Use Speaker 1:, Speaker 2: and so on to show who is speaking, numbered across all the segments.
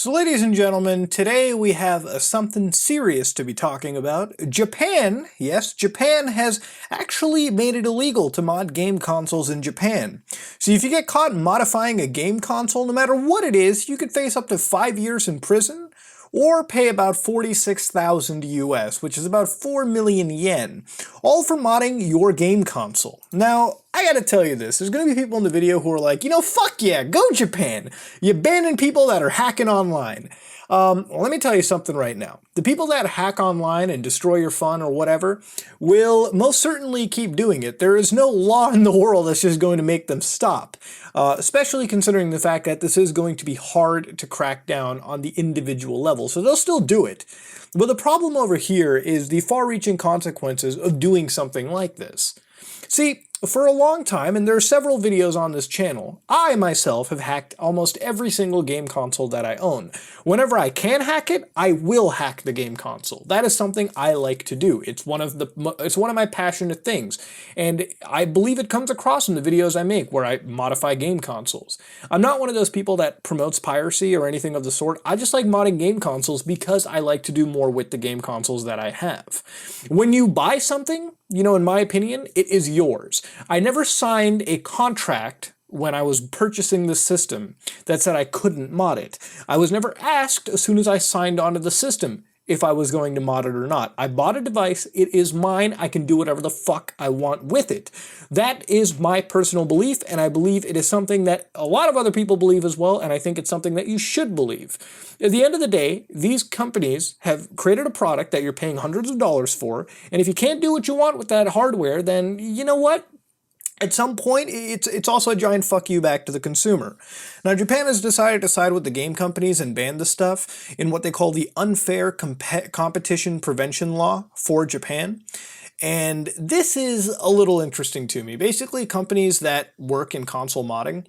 Speaker 1: So ladies and gentlemen, today we have something serious to be talking about. Japan, yes, Japan has actually made it illegal to mod game consoles in Japan. So if you get caught modifying a game console, no matter what it is, you could face up to 5 years in prison or pay about 46,000 US, which is about 4 million yen, all for modding your game console. Now, I gotta tell you this, there's gonna be people in the video who are like, you know, fuck yeah, go Japan! You abandon people that are hacking online. Let me tell you something right now. The people that hack online and destroy your fun or whatever will most certainly keep doing it. There is no law in the world that's just going to make them stop, especially considering the fact that this is going to be hard to crack down on the individual level, so they'll still do it. But the problem over here is the far-reaching consequences of doing something like this. See, for a long time, and there are several videos on this channel, I myself have hacked almost every single game console that I own. Whenever I can hack it, I will hack the game console. That is something I like to do. It's one of my passionate things, and I believe it comes across in the videos I make where I modify game consoles. I'm not one of those people that promotes piracy or anything of the sort. I just like modding game consoles because I like to do more with the game consoles that I have. When you buy something, you know, in my opinion, it is yours. I never signed a contract when I was purchasing the system that said I couldn't mod it. I was never asked as soon as I signed onto the system if I was going to mod it or not. I bought a device, it is mine, I can do whatever the fuck I want with it. That is my personal belief, and I believe it is something that a lot of other people believe as well, and I think it's something that you should believe. At the end of the day, these companies have created a product that you're paying hundreds of dollars for, and if you can't do what you want with that hardware, then you know what? At some point, it's also a giant fuck you back to the consumer. Now, Japan has decided to side with the game companies and ban the stuff in what they call the Unfair Competition Prevention Law for Japan. And this is a little interesting to me. Basically, companies that work in console modding,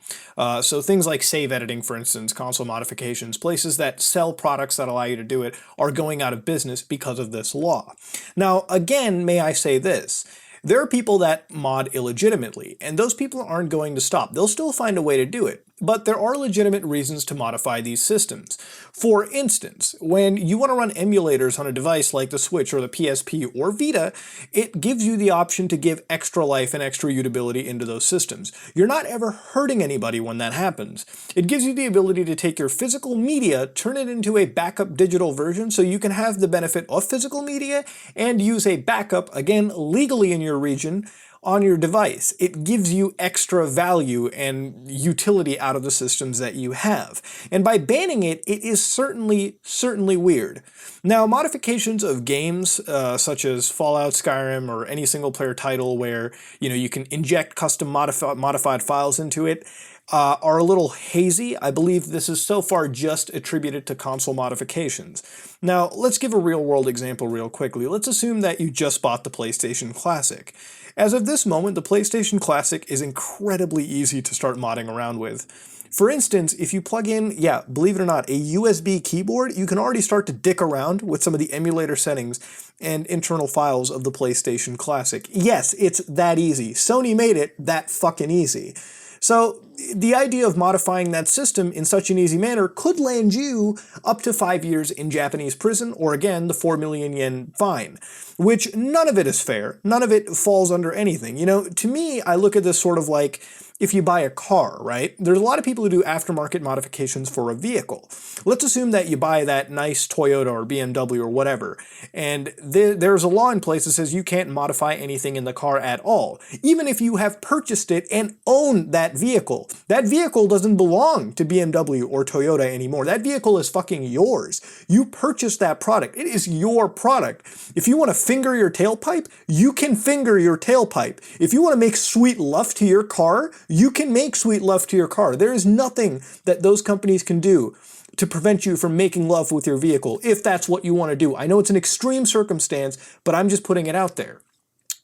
Speaker 1: so things like save editing, for instance, console modifications, places that sell products that allow you to do it, are going out of business because of this law. Now, again, may I say this? There are people that mod illegitimately, and those people aren't going to stop. They'll still find a way to do it, but there are legitimate reasons to modify these systems. For instance, when you want to run emulators on a device like the Switch or the PSP or Vita, it gives you the option to give extra life and extra usability into those systems. You're not ever hurting anybody when that happens. It gives you the ability to take your physical media, turn it into a backup digital version so you can have the benefit of physical media and use a backup, again, legally in your region, on your device. It gives you extra value and utility out of the systems that you have. And by banning it, it is certainly weird. Now, modifications of games such as Fallout, Skyrim, or any single-player title where you can inject custom modified files into it are a little hazy. I believe this is so far just attributed to console modifications. Now, let's give a real-world example real quickly. Let's assume that you just bought the PlayStation Classic. As of this moment, the PlayStation Classic is incredibly easy to start modding around with. For instance, if you plug in, yeah, believe it or not, a USB keyboard, you can already start to dick around with some of the emulator settings and internal files of the PlayStation Classic. Yes, it's that easy. Sony made it that fucking easy. So the idea of modifying that system in such an easy manner could land you up to 5 years in Japanese prison, or again, the 4 million yen fine, which none of it is fair. None of it falls under anything. To me, I look at this sort of like if you buy a car, right? There's a lot of people who do aftermarket modifications for a vehicle. Let's assume that you buy that nice Toyota or BMW or whatever, and there's a law in place that says you can't modify anything in the car at all, even if you have purchased it and own that vehicle. That vehicle doesn't belong to BMW or Toyota anymore. That vehicle is fucking yours. You purchased that product. It is your product. If you want to finger your tailpipe, you can finger your tailpipe. If you want to make sweet love to your car, you can make sweet love to your car. There is nothing that those companies can do to prevent you from making love with your vehicle, if that's what you want to do. I know it's an extreme circumstance, but I'm just putting it out there.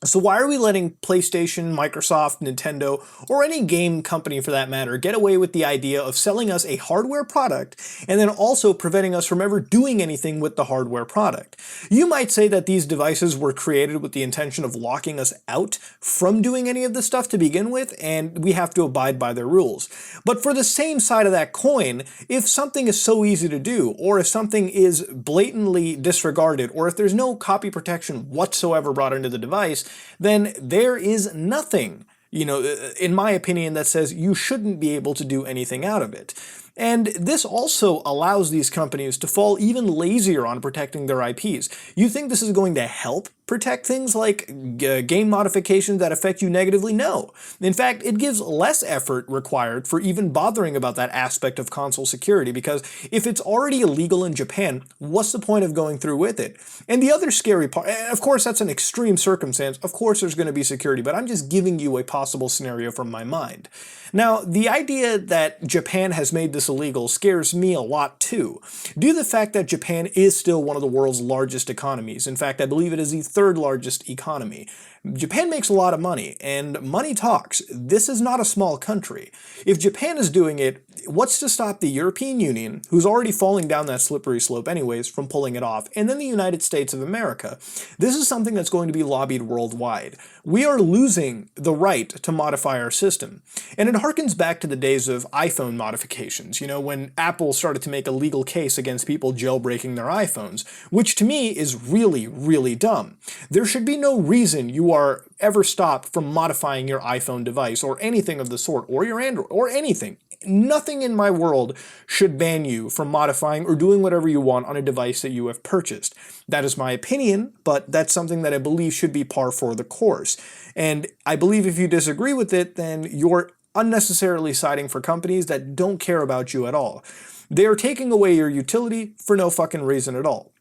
Speaker 1: So why are we letting PlayStation, Microsoft, Nintendo, or any game company for that matter get away with the idea of selling us a hardware product and then also preventing us from ever doing anything with the hardware product? You might say that these devices were created with the intention of locking us out from doing any of this stuff to begin with, and we have to abide by their rules. But for the same side of that coin, if something is so easy to do, or if something is blatantly disregarded, or if there's no copy protection whatsoever brought into the device, then there is nothing, in my opinion, that says you shouldn't be able to do anything out of it. And this also allows these companies to fall even lazier on protecting their IPs. You think this is going to help protect things like game modifications that affect you negatively? No. In fact, it gives less effort required for even bothering about that aspect of console security, because if it's already illegal in Japan, what's the point of going through with it? And the other scary part, of course that's an extreme circumstance, of course there's going to be security, but I'm just giving you a possible scenario from my mind. Now, the idea that Japan has made this illegal scares me a lot too, due to the fact that Japan is still one of the world's largest economies. In fact, I believe it is the third largest economy. Japan makes a lot of money, and money talks. This is not a small country. If Japan is doing it, what's to stop the European Union, who's already falling down that slippery slope anyways, from pulling it off, and then the United States of America? This is something that's going to be lobbied worldwide. We are losing the right to modify our system. And it harkens back to the days of iPhone modifications, when Apple started to make a legal case against people jailbreaking their iPhones, which to me is really, really dumb. There should be no reason you are ever stopped from modifying your iPhone device or anything of the sort, or your Android, or anything. Nothing in my world should ban you from modifying or doing whatever you want on a device that you have purchased. That is my opinion, but that's something that I believe should be par for the course. And I believe if you disagree with it, then you're unnecessarily siding for companies that don't care about you at all. They are taking away your utility for no fucking reason at all.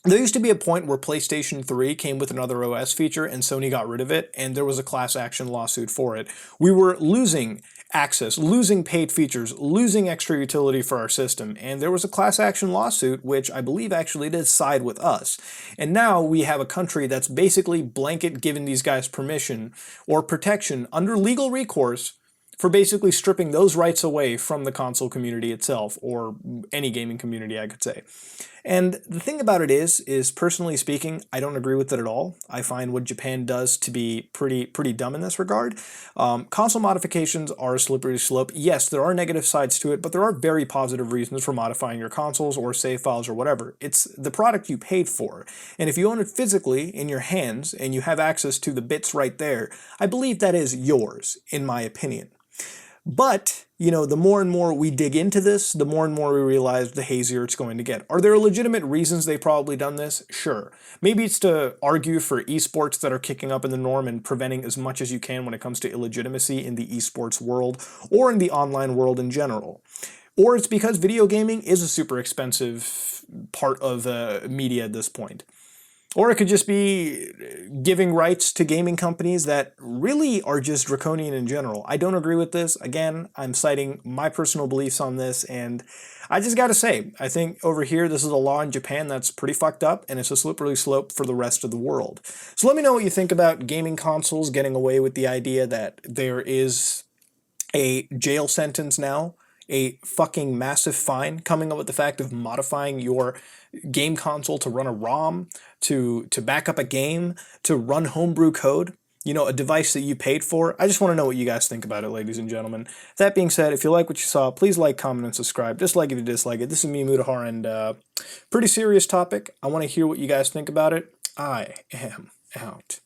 Speaker 1: There used to be a point where PlayStation 3 came with another OS feature and Sony got rid of it, and there was a class action lawsuit for it. We were losing access, losing paid features, losing extra utility for our system, and there was a class action lawsuit which I believe actually did side with us. And now we have a country that's basically blanket giving these guys permission or protection under legal recourse for basically stripping those rights away from the console community itself, or any gaming community, I could say. And the thing about it is personally speaking, I don't agree with it at all. I find what Japan does to be pretty dumb in this regard. Console modifications are a slippery slope. Yes, there are negative sides to it, but there are very positive reasons for modifying your consoles or save files or whatever. It's the product you paid for. And if you own it physically in your hands and you have access to the bits right there, I believe that is yours, in my opinion. But, the more and more we dig into this, the more and more we realize the hazier it's going to get. Are there legitimate reasons they've probably done this? Sure. Maybe it's to argue for esports that are kicking up in the norm and preventing as much as you can when it comes to illegitimacy in the esports world or in the online world in general. Or it's because video gaming is a super expensive part of media at this point. Or it could just be giving rights to gaming companies that really are just draconian in general. I don't agree with this. Again, I'm citing my personal beliefs on this, and I just gotta say, I think over here this is a law in Japan that's pretty fucked up, and it's a slippery slope for the rest of the world. So let me know what you think about gaming consoles getting away with the idea that there is a jail sentence now, a fucking massive fine coming up with the fact of modifying your game console to run a ROM, to back up a game, to run homebrew code, a device that you paid for. I just want to know what you guys think about it, ladies and gentlemen. That being said, if you like what you saw, please like, comment, and subscribe. Dislike if you dislike it. This is me, Mudahar, and pretty serious topic. I want to hear what you guys think about it. I am out.